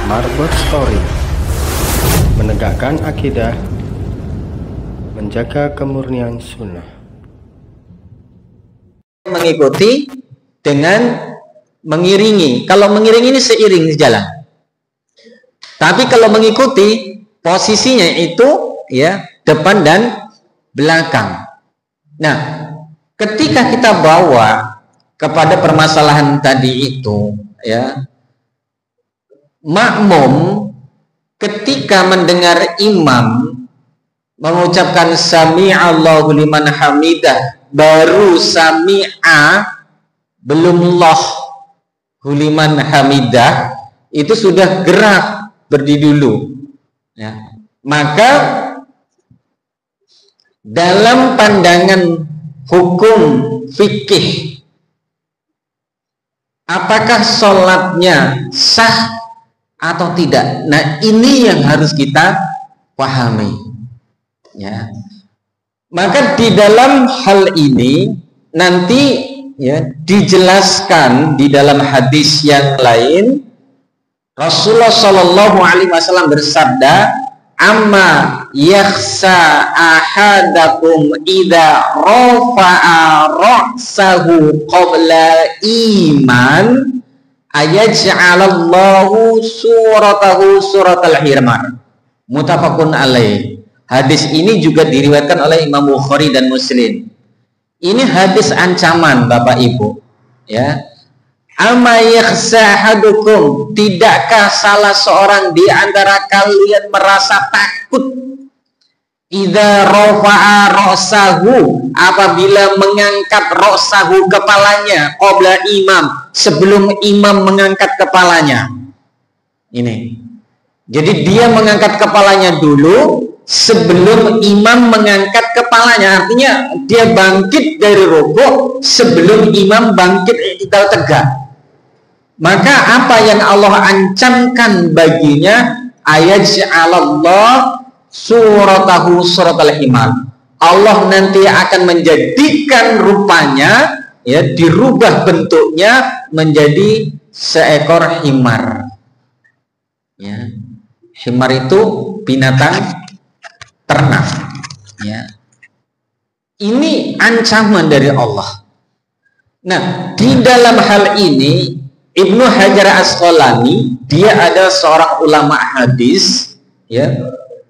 Marbot Story, menegakkan akidah, menjaga kemurnian sunnah. Mengikuti dengan mengiringi. Kalau mengiringi ini seiring jalan. Tapi kalau mengikuti, posisinya itu ya depan dan belakang. Nah, ketika kita bawa kepada permasalahan tadi itu, ya, makmum ketika mendengar imam mengucapkan sami'allahu liman hamidah, baru sami'a, belum lahu liman hamidah, itu sudah gerak berdiri dulu, ya. Maka dalam pandangan hukum fikih, apakah sholatnya sah atau tidak? Nah, ini yang harus kita pahami, ya. Maka di dalam hal ini nanti ya dijelaskan di dalam hadis yang lain. Rasulullah Shallallahu Alaihi Wasallam bersabda, "Amma yakhsa ahadakum idza rafa'a ra'sahu qabla iman ayaj'alallahu suratahu suratal hirmar." Muttafaqun alaih. Hadis ini juga diriwayatkan oleh Imam Bukhari dan Muslim. Ini hadis ancaman, Bapak Ibu, ya. Amma yakhsa ahadukum, tidakkah salah seorang di antara kalian merasa takut idza rafa'a ra'sahu, apabila mengangkat ra'sahu, kepalanya, qabla imam, sebelum imam mengangkat kepalanya. Ini. Jadi dia mengangkat kepalanya dulu sebelum imam mengangkat kepalanya. Artinya dia bangkit dari rukuk sebelum imam bangkit i'tidal tegak. Maka apa yang Allah ancamkan baginya, ayaj'alallah suratahu suratal himar. Allah nanti akan menjadikan rupanya, ya, dirubah bentuknya menjadi seekor himar. Ya. Himar itu binatang ternak, ya. Ini ancaman dari Allah. Nah, di dalam hal ini Ibnu Hajar Asqalani, dia adalah seorang ulama hadis, ya.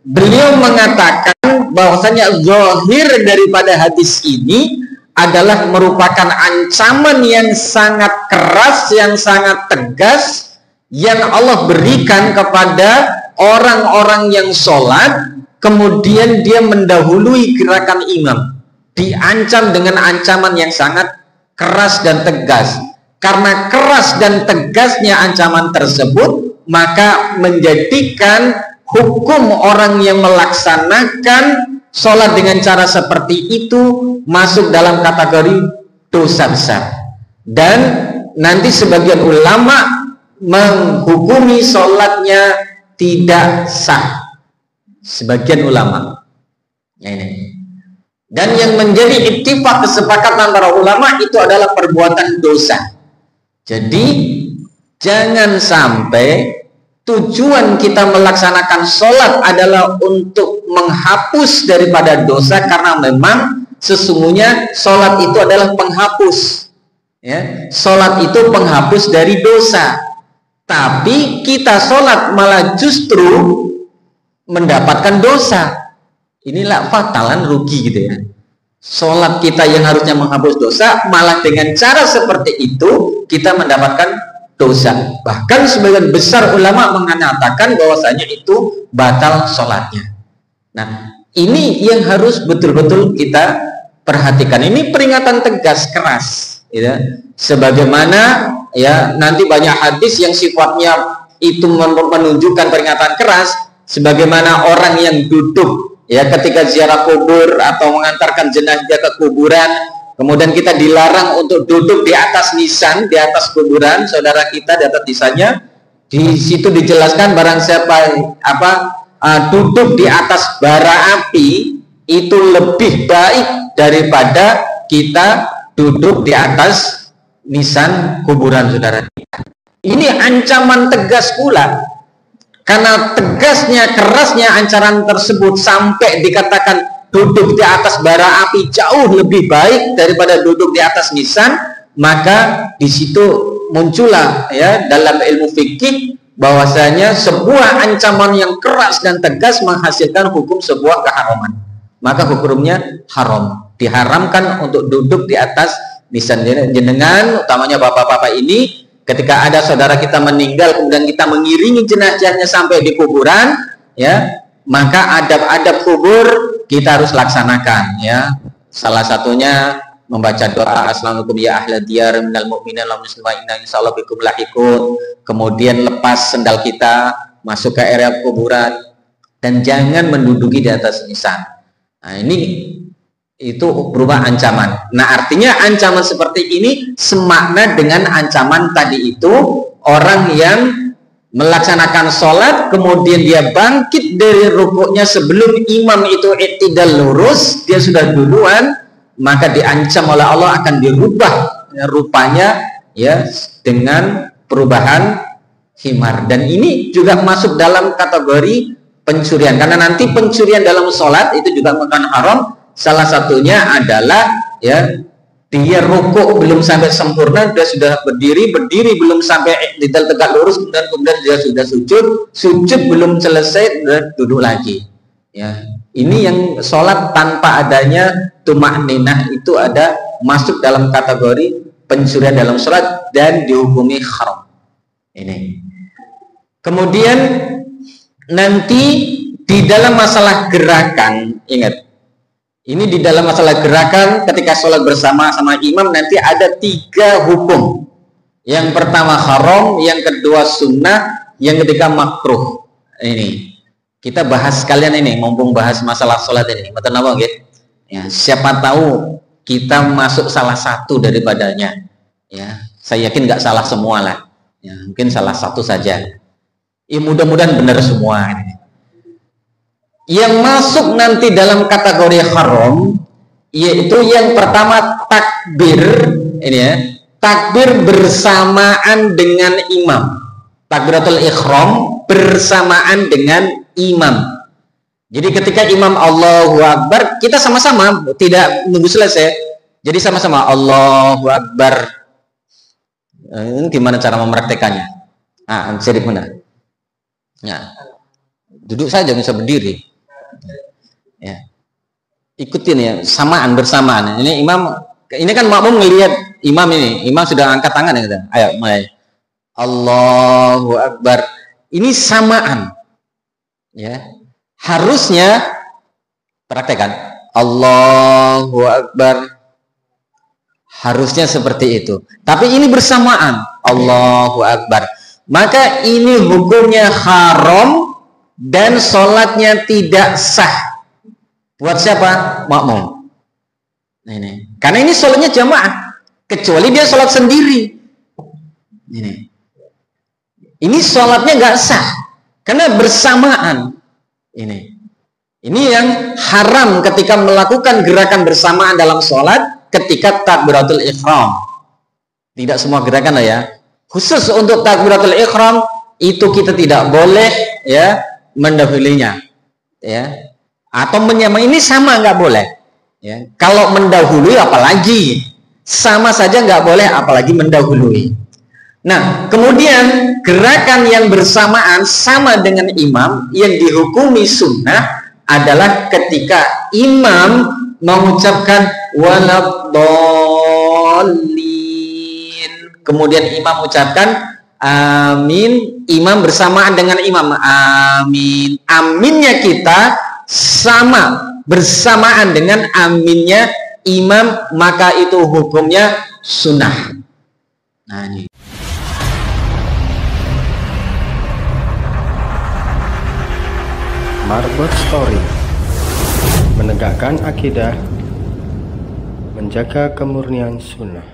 Beliau mengatakan bahwasanya zahir daripada hadis ini adalah merupakan ancaman yang sangat keras, yang sangat tegas, yang Allah berikan kepada orang-orang yang sholat kemudian dia mendahului gerakan imam. Diancam dengan ancaman yang sangat keras dan tegas. Karena keras dan tegasnya ancaman tersebut, maka menjadikan hukum orang yang melaksanakan sholat dengan cara seperti itu masuk dalam kategori dosa besar. Dan nanti sebagian ulama menghukumi sholatnya tidak sah. Sebagian ulama. Ini. Dan yang menjadi ittifaq, kesepakatan antara ulama, itu adalah perbuatan dosa. Jadi jangan sampai tujuan kita melaksanakan sholat adalah untuk menghapus daripada dosa, karena memang sesungguhnya sholat itu adalah penghapus, ya. Sholat itu penghapus dari dosa. Tapi kita sholat malah justru mendapatkan dosa. Inilah fatalan, rugi gitu ya. Sholat kita yang harusnya menghapus dosa, malah dengan cara seperti itu kita mendapatkan dosa. Bahkan sebagian besar ulama mengatakan bahwasanya itu batal sholatnya. Nah, ini yang harus betul-betul kita perhatikan. Ini peringatan tegas, keras, ya. Sebagaimana ya nanti banyak hadis yang sifatnya itu menunjukkan peringatan keras, sebagaimana orang yang duduk, ya, ketika ziarah kubur atau mengantarkan jenazah ke kuburan, kemudian kita dilarang untuk duduk di atas nisan, di atas kuburan saudara kita, di atas nisannya. Di situ dijelaskan barang siapa duduk di atas bara api itu lebih baik daripada kita duduk di atas nisan kuburan saudara kita. Ini ancaman tegas pula. Karena tegasnya, kerasnya ancaman tersebut sampai dikatakan duduk di atas bara api jauh lebih baik daripada duduk di atas nisan, maka di situ muncullah ya dalam ilmu fikih bahwasanya sebuah ancaman yang keras dan tegas menghasilkan hukum sebuah keharaman. Maka hukumnya haram, diharamkan untuk duduk di atas nisan. Jenengan, utamanya bapak-bapak ini, ketika ada saudara kita meninggal kemudian kita mengiringi jenazahnya sampai di kuburan, ya, maka adab-adab kubur kita harus laksanakan, ya. Salah satunya membaca doa assalamualaikum ya ahla diyar minal mu'minin wal muslimin inna insyaallah bikum lahiqun. Kemudian lepas sendal kita, masuk ke area kuburan dan jangan menduduki di atas nisan. Nah, ini itu berupa ancaman. Nah, artinya ancaman seperti ini semakna dengan ancaman tadi itu, orang yang melaksanakan sholat kemudian dia bangkit dari rukuknya sebelum imam itu i'tidal lurus, dia sudah duluan, maka diancam oleh Allah akan dirubah ya, rupanya ya dengan perubahan himar. Dan ini juga masuk dalam kategori pencurian, karena nanti pencurian dalam sholat itu juga bukan haram. Salah satunya adalah ya dia rukuk belum sampai sempurna, dia sudah berdiri belum sampai i'tidal tegak lurus, kemudian dia sudah sujud belum selesai, sudah duduk lagi. Ya, ini yang sholat tanpa adanya tumakninah itu ada masuk dalam kategori pencurian dalam sholat dan dihukumi haram. Ini. Kemudian nanti di dalam masalah gerakan, ingat. Ini di dalam masalah gerakan ketika sholat bersama sama imam nanti ada 3 hukum. Yang pertama haram, yang kedua sunnah, yang ketiga makruh. Ini kita bahas sekalian ini, mumpung bahas masalah sholat ini. Betul apa gitu? Ya, siapa tahu kita masuk salah satu daripadanya. Ya, saya yakin nggak salah semua lah. Ya, mungkin salah satu saja. Ya, mudah-mudahan benar semua. Yang masuk nanti dalam kategori haram yaitu yang pertama takbir, ini ya, takbir bersamaan dengan imam, takbiratul ihram bersamaan dengan imam. Jadi ketika imam Allahu Akbar, kita sama-sama, tidak nunggu selesai, jadi sama-sama Allahu Akbar. Ini gimana cara mempraktekannya? Jadi mana? Ya, duduk saja, bisa berdiri. Ya, ikutin ya, samaan bersamaan. Ini imam, ini kan makmum ngelihat imam ini, imam sudah angkat tangan ya, ayo mulai Allahu Akbar. Ini samaan, ya. Harusnya praktekkan Allahu Akbar, harusnya seperti itu. Tapi ini bersamaan Allahu Akbar, maka ini hukumnya haram dan sholatnya tidak sah. Buat siapa? Makmum. Ini. Karena ini sholatnya jamaah, kecuali dia sholat sendiri. Ini sholatnya nggak sah karena bersamaan. Ini yang haram ketika melakukan gerakan bersamaan dalam sholat ketika takbiratul ihram. Tidak semua gerakan lah ya. Khusus untuk takbiratul ihram itu kita tidak boleh ya mendahulunya, ya. Atau menyamai, ini sama nggak boleh. Ya. Kalau mendahului apalagi, sama saja nggak boleh, apalagi mendahului. Nah, kemudian gerakan yang bersamaan sama dengan imam yang dihukumi sunnah adalah ketika imam mengucapkan waladhdallin, kemudian imam mengucapkan amin, imam bersamaan dengan imam amin. Aminnya kita sama bersamaan dengan aminnya imam, maka itu hukumnya sunnah. Nah, ini. Marbot Story, menegakkan akidah, menjaga kemurnian sunnah.